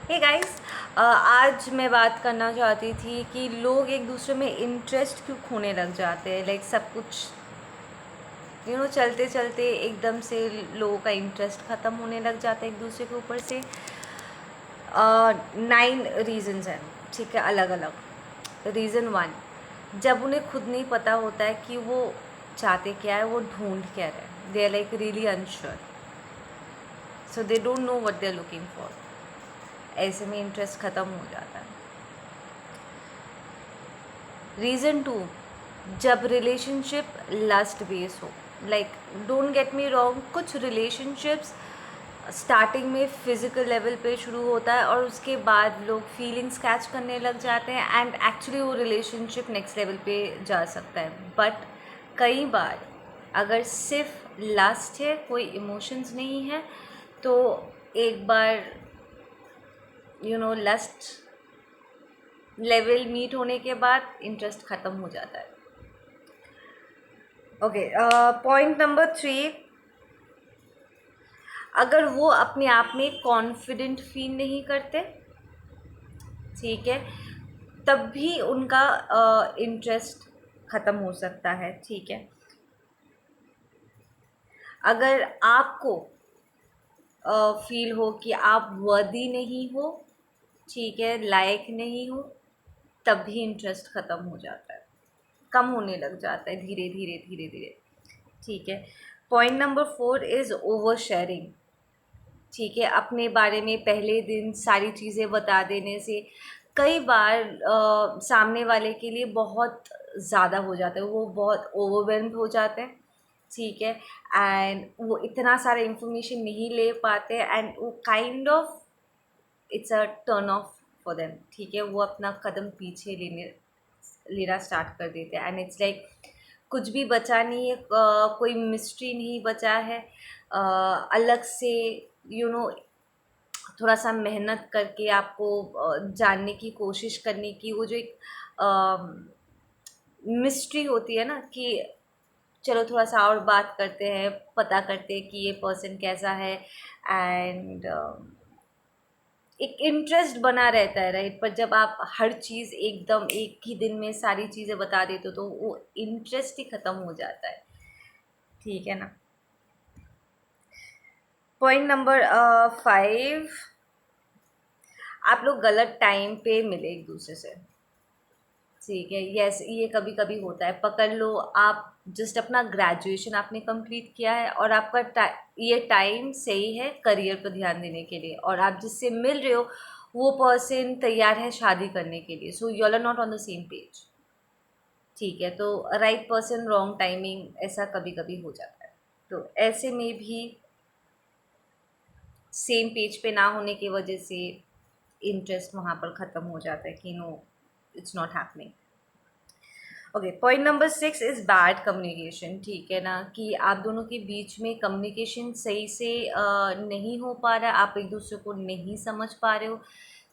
Hey guys, आज मैं बात करना चाहती थी कि लोग एक दूसरे में इंटरेस्ट क्यों खोने लग जाते हैं। लाइक सब कुछ चलते चलते एकदम से लोगों का इंटरेस्ट ख़त्म होने लग जाता है एक दूसरे के ऊपर से। 9 रीज़न्स हैं, ठीक है, अलग अलग। रीज़न 1, जब उन्हें खुद नहीं पता होता है कि वो चाहते क्या है, वो ढूंढ क्या रहे हैं। They are like really unsure, so they don't know what they are looking for. ऐसे में इंटरेस्ट ख़त्म हो जाता है। रीज़न 2, जब रिलेशनशिप लस्ट बेस हो। Like don't get me wrong, कुछ रिलेशनशिप्स स्टार्टिंग में फिज़िकल लेवल पे शुरू होता है और उसके बाद लोग फीलिंग्स कैच करने लग जाते हैं एंड एक्चुअली वो रिलेशनशिप नेक्स्ट लेवल पे जा सकता है। बट कई बार अगर सिर्फ लस्ट है, कोई इमोशंस नहीं है, तो एक बार लस्ट लेवल मीट होने के बाद इंटरेस्ट ख़त्म हो जाता है। ओके, पॉइंट नंबर 3, अगर वो अपने आप में कॉन्फिडेंट फील नहीं करते, ठीक है, तब भी उनका इंटरेस्ट ख़त्म हो सकता है, ठीक है। अगर आपको फील हो कि आप वर्दी नहीं हो, ठीक है, लायक नहीं हो, तब भी इंटरेस्ट ख़त्म हो जाता है, कम होने लग जाता है धीरे धीरे धीरे धीरे, ठीक है। Point number 4 is over sharing, ठीक है। अपने बारे में पहले दिन सारी चीज़ें बता देने से कई बार सामने वाले के लिए बहुत ज़्यादा हो जाता है, वो बहुत ओवरवेल्म्ड हो जाते हैं, ठीक है। एंड वो इतना सारा इंफॉर्मेशन नहीं ले पाते एंड वो kind of it's a turn off for them, ठीक है। वो अपना कदम पीछे लेना स्टार्ट कर देते हैं एंड इट्स लाइक कुछ भी बचा नहीं है, कोई मिस्ट्री नहीं बचा है। अलग से यू नो थोड़ा सा मेहनत करके आपको जानने की कोशिश करने की वो जो एक मिस्ट्री होती है ना, कि चलो थोड़ा सा और बात करते हैं, पता करते हैं कि ये पर्सन कैसा है, एंड एक इंटरेस्ट बना रहता है, राइट। पर जब आप हर चीज़ एकदम एक ही दिन में सारी चीज़ें बता देते हो तो वो इंटरेस्ट ही ख़त्म हो जाता है, ठीक है ना। पॉइंट नंबर 5, आप लोग गलत टाइम पे मिले एक दूसरे से, ठीक है। यस, ये कभी कभी होता है। पकड़ लो, आप जस्ट अपना ग्रेजुएशन आपने कंप्लीट किया है और आपका ये टाइम सही है करियर पर ध्यान देने के लिए, और आप जिससे मिल रहे हो वो पर्सन तैयार है शादी करने के लिए, so you are not on the same page, ठीक है। तो राइट पर्सन रॉन्ग टाइमिंग, ऐसा कभी कभी हो जाता है। तो ऐसे में भी सेम पेज पे ना होने की वजह से इंटरेस्ट वहाँ पर ख़त्म हो जाता है कि no, it's not happening. Okay, point number 6 is bad communication, ठीक है ना, कि आप दोनों के बीच में कम्युनिकेशन सही से नहीं हो पा रहा है, आप एक दूसरे को नहीं समझ पा रहे हो।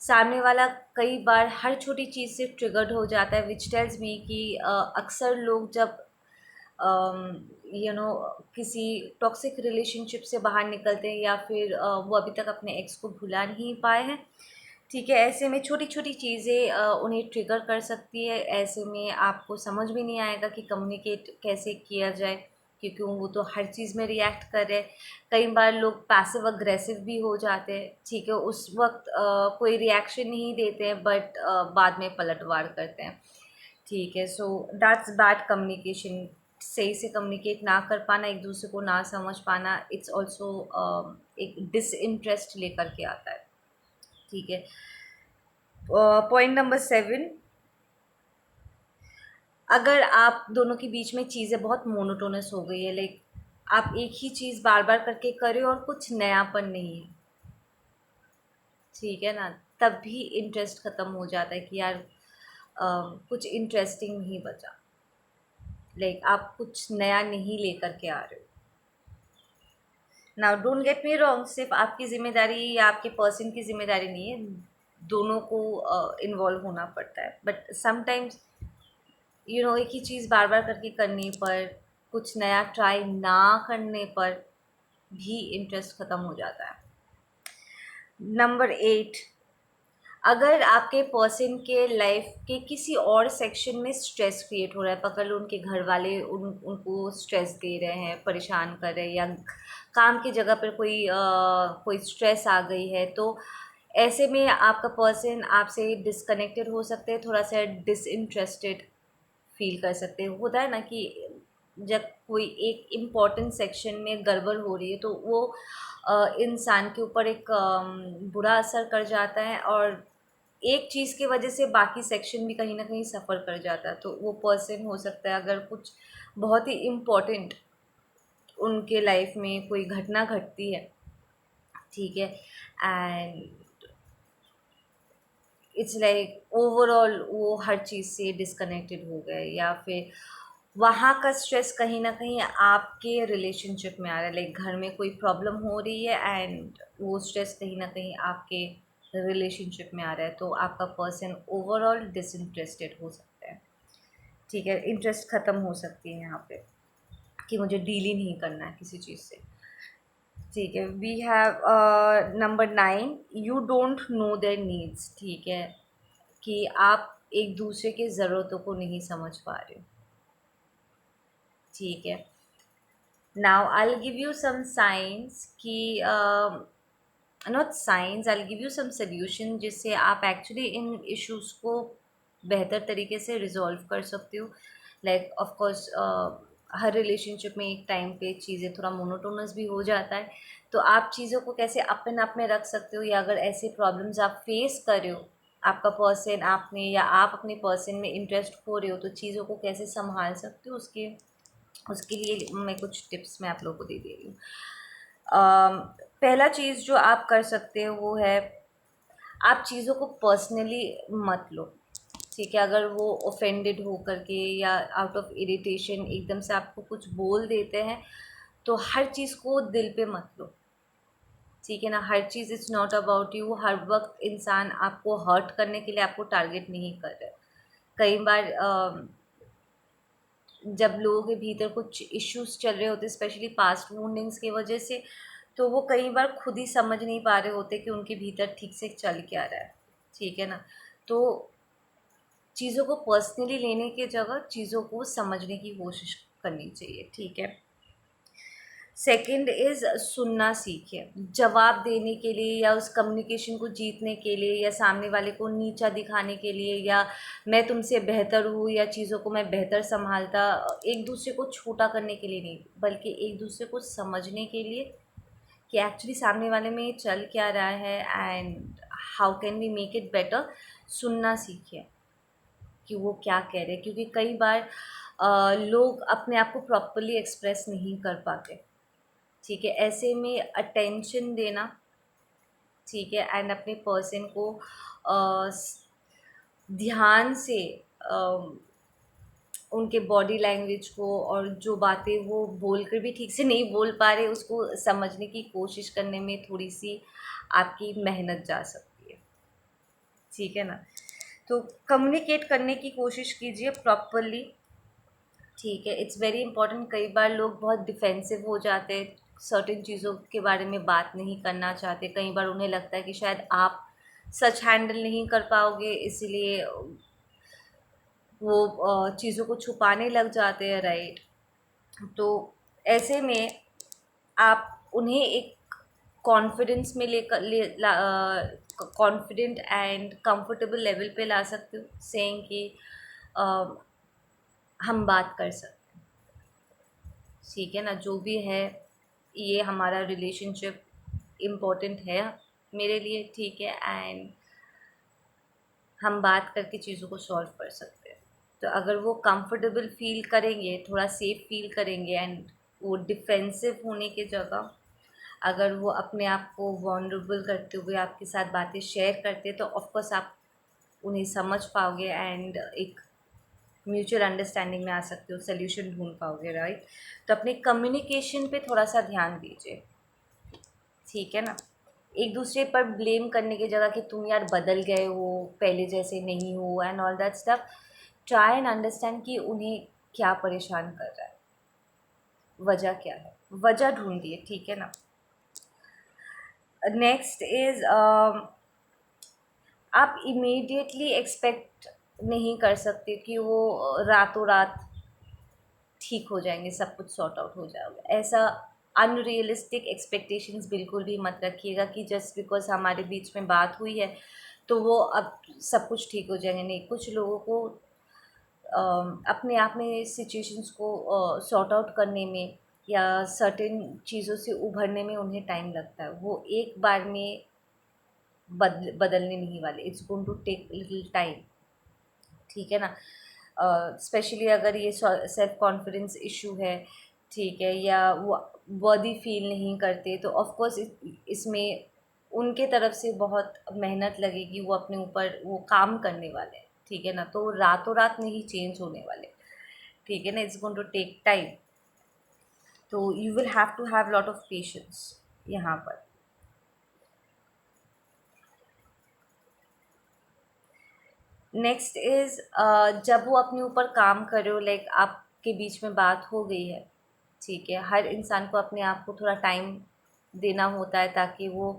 सामने वाला कई बार हर छोटी चीज़ से ट्रिगर्ड हो जाता है, विच टेल्स मी कि अक्सर लोग जब किसी टॉक्सिक रिलेशनशिप से बाहर निकलते हैं या फिर वो अभी तक अपने एक्स को भुला नहीं पाए हैं, ठीक है, ऐसे में छोटी छोटी चीज़ें उन्हें ट्रिगर कर सकती है। ऐसे में आपको समझ भी नहीं आएगा कि कम्युनिकेट कैसे किया जाए, क्योंकि वो तो हर चीज़ में रिएक्ट कर रहे हैं। कई बार लोग पैसिव अग्रेसिव भी हो जाते हैं, ठीक है, उस वक्त कोई रिएक्शन नहीं देते हैं, बट बाद में पलटवार करते हैं, ठीक है। So that's bad communication. सही से कम्युनिकेट ना कर पाना, एक दूसरे को ना समझ पाना, इट्स ऑल्सो एक डिसइंटरेस्ट लेकर के आता है, ठीक है। पॉइंट नंबर 7, अगर आप दोनों के बीच में चीज़ें बहुत मोनोटोनस हो गई है, लाइक आप एक ही चीज़ बार बार करके करे और कुछ नयापन नहीं है, ठीक है ना, तब भी इंटरेस्ट ख़त्म हो जाता है कि यार कुछ इंटरेस्टिंग नहीं बचा। लाइक आप कुछ नया नहीं लेकर के आ रहे हो। Now don't get me wrong, सिर्फ आपकी ज़िम्मेदारी या आपके पर्सन की ज़िम्मेदारी नहीं है, दोनों को इन्वॉल्व होना पड़ता है। बट समटाइम्स एक ही चीज़ बार बार करके करने पर, कुछ नया ट्राई ना करने पर भी इंटरेस्ट ख़त्म हो जाता है। नंबर 8, अगर आपके पर्सन के लाइफ के किसी और सेक्शन में स्ट्रेस क्रिएट हो रहा है, पकड़ लो उनके घर वाले उनको स्ट्रेस दे रहे हैं, परेशान कर रहे हैं, या काम की जगह पर कोई स्ट्रेस आ गई है, तो ऐसे में आपका पर्सन आपसे डिसकनेक्टेड हो सकते हैं, थोड़ा सा डिसइंटरेस्टेड फील कर सकते हैं। होता है ना कि जब कोई एक इम्पॉर्टेंट सेक्शन में गड़बड़ हो रही है तो वो इंसान के ऊपर एक बुरा असर कर जाता है, और एक चीज़ की वजह से बाकी सेक्शन भी कहीं ना कहीं सफ़र कर जाता है। तो वो पर्सन हो सकता है, अगर कुछ बहुत ही इम्पोर्टेंट उनके लाइफ में कोई घटना घटती है, ठीक है, एंड इट्स लाइक ओवरऑल वो हर चीज़ से डिस्कनेक्टेड हो गए, या फिर वहाँ का स्ट्रेस कहीं ना कहीं आपके रिलेशनशिप में आ रहा है, लाइक घर में कोई प्रॉब्लम हो रही है एंड वो स्ट्रेस कहीं ना कहीं आपके रिलेशनशिप में आ रहा है, तो आपका पर्सन ओवरऑल डिसइंटरेस्टेड हो सकता है, ठीक है, इंटरेस्ट ख़त्म हो सकती है यहाँ पे कि मुझे डील ही नहीं करना है किसी चीज़ से, ठीक है। We have number 9, you don't know their needs, ठीक है, कि आप एक दूसरे की ज़रूरतों को नहीं समझ पा रहे हो, ठीक है। Now I will give you some science कि not science, I will give you some solution जिससे आप एक्चुअली इन इश्यूज़ को बेहतर तरीके से रिजॉल्व कर सकते हो। Like of course her relationship में एक टाइम पे चीज़ें थोड़ा मोनोटोनस भी हो जाता है, तो आप चीज़ों को कैसे अपन आप में रख सकते हो, या अगर ऐसे प्रॉब्लम्स आप फेस कर रहे हो, आपका पर्सन आप में या आप अपने पर्सन में इंटरेस्ट हो रहे हो, तो चीज़ों को कैसे संभाल सकते हो, उसके उसके लिए मैं कुछ टिप्स मैं आप लोगों को दे रही हूँ। पहला चीज़ जो आप कर सकते हो वो है, आप चीज़ों को पर्सनली मत लो, ठीक है। अगर वो ऑफेंडेड हो करके या आउट ऑफ इरिटेशन एकदम से आपको कुछ बोल देते हैं, तो हर चीज़ को दिल पे मत लो, ठीक है ना। हर चीज़ इज़ नॉट अबाउट यू। हर वक्त इंसान आपको हर्ट करने के लिए आपको टारगेट नहीं कर रहा है। कई बार जब लोगों के भीतर कुछ इश्यूज चल रहे होते, स्पेशली पास्ट वूंडिंग्स की वजह से, तो वो कई बार खुद ही समझ नहीं पा रहे होते कि उनके भीतर ठीक से चल क्या रहा है, ठीक है ना। तो चीज़ों को पर्सनली लेने की जगह चीज़ों को समझने की कोशिश करनी चाहिए, ठीक है। सेकंड इज़ सुनना सीखें। जवाब देने के लिए या उस कम्युनिकेशन को जीतने के लिए या सामने वाले को नीचा दिखाने के लिए, या मैं तुमसे बेहतर हूँ या चीज़ों को मैं बेहतर संभालता, एक दूसरे को छोटा करने के लिए नहीं, बल्कि एक दूसरे को समझने के लिए कि एक्चुअली सामने वाले में चल क्या रहा है and how can we make it better. सुनना सीखें कि वो क्या कह रहे हैं, क्योंकि कई बार लोग अपने आप को प्रॉपरली एक्सप्रेस नहीं कर पाते, ठीक है। ऐसे में अटेंशन देना, ठीक है, एंड अपने पर्सन को ध्यान से उनके बॉडी लैंग्वेज को और जो बातें वो बोल कर भी ठीक से नहीं बोल पा रहे उसको समझने की कोशिश करने में थोड़ी सी आपकी मेहनत जा सकती है, ठीक है ना। तो कम्युनिकेट करने की कोशिश कीजिए प्रॉपरली, ठीक है, इट्स वेरी इंपॉर्टेंट। कई बार लोग बहुत डिफेंसिव हो जाते हैं, सर्टेन चीज़ों के बारे में बात नहीं करना चाहते, कई बार उन्हें लगता है कि शायद आप सच हैंडल नहीं कर पाओगे, इसलिए वो चीज़ों को छुपाने लग जाते हैं, राइट। तो ऐसे में आप उन्हें एक कॉन्फिडेंस में लेकर कॉन्फिडेंट एंड कंफर्टेबल लेवल पे ला सकते हो, सेइंग कि अ, हम बात कर सकते हैं, ठीक है ना, जो भी है, ये हमारा रिलेशनशिप इम्पोर्टेंट है मेरे लिए, ठीक है, एंड हम बात करके चीज़ों को सॉल्व कर सकते हैं। तो अगर वो कंफर्टेबल फील करेंगे, थोड़ा सेफ फील करेंगे, एंड वो डिफेंसिव होने की जगह अगर वो अपने आप को वॉनरेबल करते हुए आपके साथ बातें शेयर करते, तो ऑफकोर्स आप उन्हें समझ पाओगे एंड एक म्यूचुअल अंडरस्टैंडिंग में आ सकते हो, सोल्यूशन ढूंढ पाओगे, राइट। तो अपने कम्युनिकेशन पे थोड़ा सा ध्यान दीजिए, ठीक है ना। एक दूसरे पर ब्लेम करने की जगह कि तुम यार बदल गए हो, पहले जैसे नहीं हो and all that stuff, try and understand कि उन्हें क्या परेशान कर रहा है, वजह क्या है, वजह ढूंढिए, ठीक है ना। नेक्स्ट इज़ आप इमीडिएटली एक्सपेक्ट नहीं कर सकते कि वो रातों रात ठीक हो जाएंगे, सब कुछ सॉर्ट आउट हो जाएगा। ऐसा अनरियलिस्टिक एक्सपेक्टेशंस बिल्कुल भी मत रखिएगा कि जस्ट बिकॉज हमारे बीच में बात हुई है तो वो अब सब कुछ ठीक हो जाएंगे। नहीं, कुछ लोगों को अपने आप में सिचुएशंस को सॉर्ट आउट करने में या सर्टेन चीज़ों से उभरने में उन्हें टाइम लगता है। वो एक बार में बदलने नहीं वाले। It's going to take little time, ठीक है ना। स्पेशली अगर ये सेल्फ कॉन्फिडेंस इशू है, ठीक है, या वो वर्दी फील नहीं करते, तो ऑफ कोर्स इसमें उनके तरफ से बहुत मेहनत लगेगी। वो अपने ऊपर वो काम करने वाले हैं, ठीक है ना। तो रातों रात नहीं चेंज होने वाले, ठीक है ना। It's going to take time. तो you will have to have lot of patience यहाँ पर। नेक्स्ट इज़, जब वो अपने ऊपर काम कर रहे हो, लाइक आपके बीच में बात हो गई है, ठीक है। हर इंसान को अपने आप को थोड़ा टाइम देना होता है ताकि वो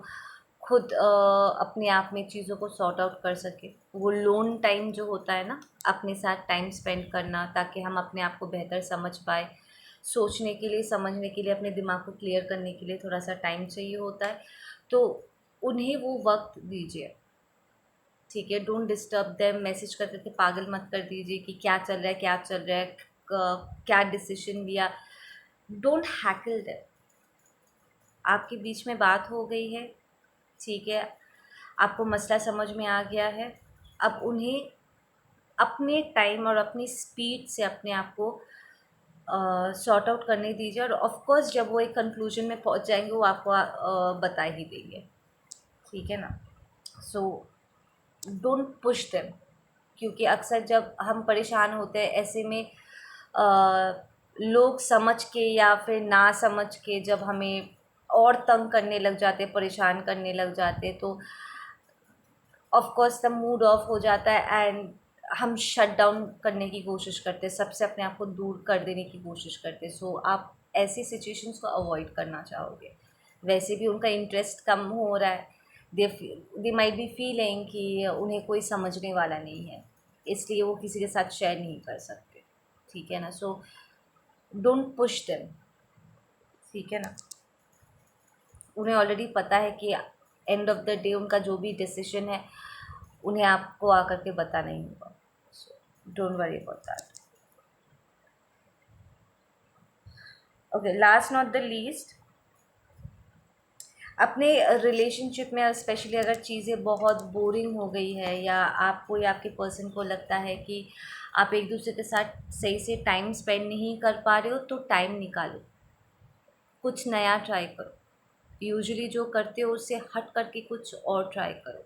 खुद अपने आप में चीज़ों को सॉर्ट आउट कर सके। वो लोन टाइम जो होता है ना, अपने साथ टाइम स्पेंड करना, ताकि हम अपने आप को बेहतर समझ पाए। सोचने के लिए, समझने के लिए, अपने दिमाग को क्लियर करने के लिए थोड़ा सा टाइम चाहिए होता है। तो उन्हें वो वक्त दीजिए, ठीक है। Don't disturb them. मैसेज करते थे पागल मत कर दीजिए कि क्या चल रहा है, क्या चल रहा है, क्या डिसीजन लिया। Don't heckle them. आपके बीच में बात हो गई है, ठीक है, आपको मसला समझ में आ गया है। अब उन्हें अपने टाइम और अपनी स्पीड से अपने आप को सॉर्ट आउट करने दीजिए। और ऑफ कोर्स जब वो एक कंक्लूजन में पहुंच जाएंगे वो आपको बता ही देंगे, ठीक है ना। सो डोंट पुश देम, क्योंकि अक्सर जब हम परेशान होते हैं ऐसे में लोग समझ के या फिर ना समझ के जब हमें और तंग करने लग जाते, परेशान करने लग जाते, तो of course the mood off हो जाता है एंड हम शट डाउन करने की कोशिश करते हैं, सबसे अपने आप को दूर कर देने की कोशिश करते हैं। सो आप ऐसी सिचुएशंस को अवॉइड करना चाहोगे। वैसे भी उनका इंटरेस्ट कम हो रहा है, दे माइट बी फीलिंग कि उन्हें कोई समझने वाला नहीं है, इसलिए वो किसी के साथ शेयर नहीं कर सकते, ठीक है ना। सो डोंट पुश देम, ठीक है ना। उन्हें ऑलरेडी पता है कि एंड ऑफ द डे उनका जो भी डिसीजन है उन्हें आपको आकर के बताना ही होगा। So don't worry about that. Okay, last not the least, अपने रिलेशनशिप में स्पेशली अगर चीज़ें बहुत बोरिंग हो गई है या आपको या आपके पर्सन को लगता है कि आप एक दूसरे के साथ सही से टाइम स्पेंड नहीं कर पा रहे हो, तो टाइम निकालो, कुछ नया ट्राई करो। यूजुअली जो करते हो उससे हट करके कुछ और ट्राई करो,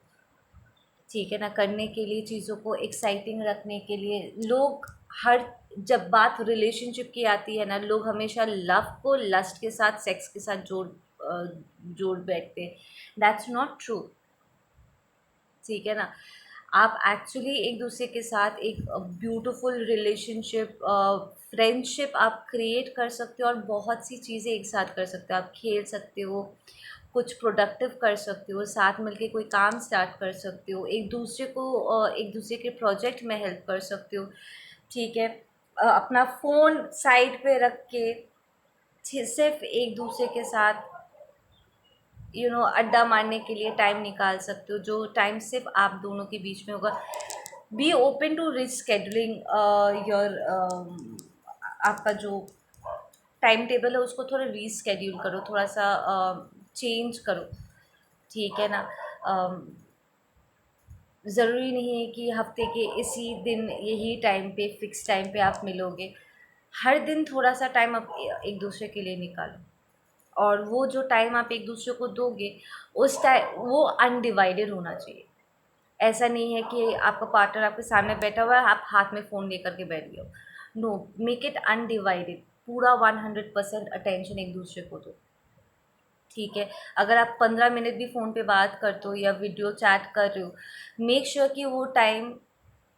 ठीक है ना। करने के लिए, चीज़ों को एक्साइटिंग रखने के लिए लोग हर जब बात रिलेशनशिप की आती है ना, लोग हमेशा लव को लस्ट के साथ, सेक्स के साथ जोड़ बैठते। दैट्स नॉट ट्रू, ठीक है ना। आप एक्चुअली एक दूसरे के साथ एक ब्यूटीफुल रिलेशनशिप, फ्रेंडशिप आप क्रिएट कर सकते हो और बहुत सी चीज़ें एक साथ कर सकते हो। आप खेल सकते हो, कुछ प्रोडक्टिव कर सकते हो, साथ मिलके कोई काम स्टार्ट कर सकते हो, एक दूसरे को एक दूसरे के प्रोजेक्ट में हेल्प कर सकते हो, ठीक है। अपना फ़ोन साइड पे रख के सिर्फ एक दूसरे के साथ अड्डा मारने के लिए टाइम निकाल सकते हो, जो टाइम सिर्फ आप दोनों के बीच में होगा। Be open to rescheduling your, आपका जो टाइम टेबल है उसको थोड़ा रीस्केड्यूल करो, थोड़ा सा चेंज करो, ठीक है ना। ज़रूरी नहीं है कि हफ्ते के इसी दिन यही टाइम पे, फिक्स टाइम पे आप मिलोगे। हर दिन थोड़ा सा टाइम आप एक दूसरे के लिए निकालो, और वो जो टाइम आप एक दूसरे को दोगे उस टाइम वो अनडिवाइडेड होना चाहिए। ऐसा नहीं है कि आपका पार्टनर आपके सामने बैठा हुआ है, आप हाथ में फ़ोन लेकर के बैठ गए हो। नो, मेक इट अनडिवाइडेड, पूरा 100% अटेंशन एक दूसरे को दो, ठीक है। अगर आप 15 मिनट भी फ़ोन पे बात करते हो या वीडियो चैट कर रहे हो, मेक श्योर कि वो टाइम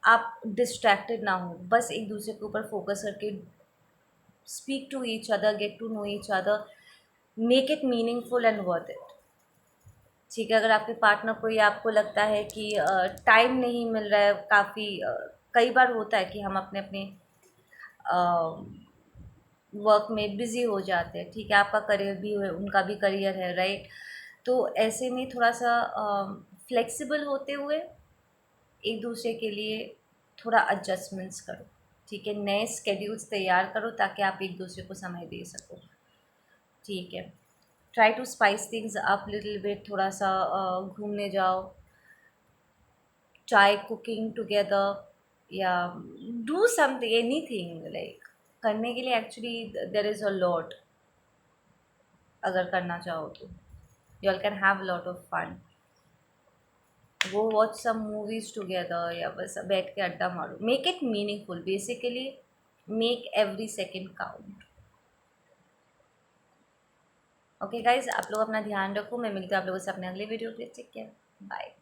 आप डिस्ट्रैक्टेड ना हो, बस एक दूसरे के ऊपर फोकस करके speak to each other, get to know each other, make it meaningful and worth it, ठीक है। अगर आपके पार्टनर को या आपको लगता है कि टाइम नहीं मिल रहा है, काफ़ी कई बार होता है कि हम अपने अपने वर्क में बिज़ी हो जाते हैं, ठीक है, आपका करियर भी है, उनका भी करियर है, राइट। तो ऐसे में थोड़ा सा फ्लेक्सिबल होते हुए एक दूसरे के लिए थोड़ा एडजस्टमेंट्स करो, ठीक है, नए स्केड्यूल्स तैयार करो ताकि आप एक दूसरे को समय दे सको, ठीक है। Try to spice things up little bit, थोड़ा सा घूमने जाओ, ट्राई कुकिंग टुगेदर या डू समथिंग, एनीथिंग लाइक, करने के लिए actually there is a lot, अगर करना चाहो तो you all can have a lot of fun. Go watch some movies together या बस बैठ के अड्डा मारो, make it meaningful, basically make every second count. Okay guys, आप लोग अपना ध्यान रखो, मैं मिलती हूँ आप लोगों से अपने अगले वीडियो पे। Take care, bye.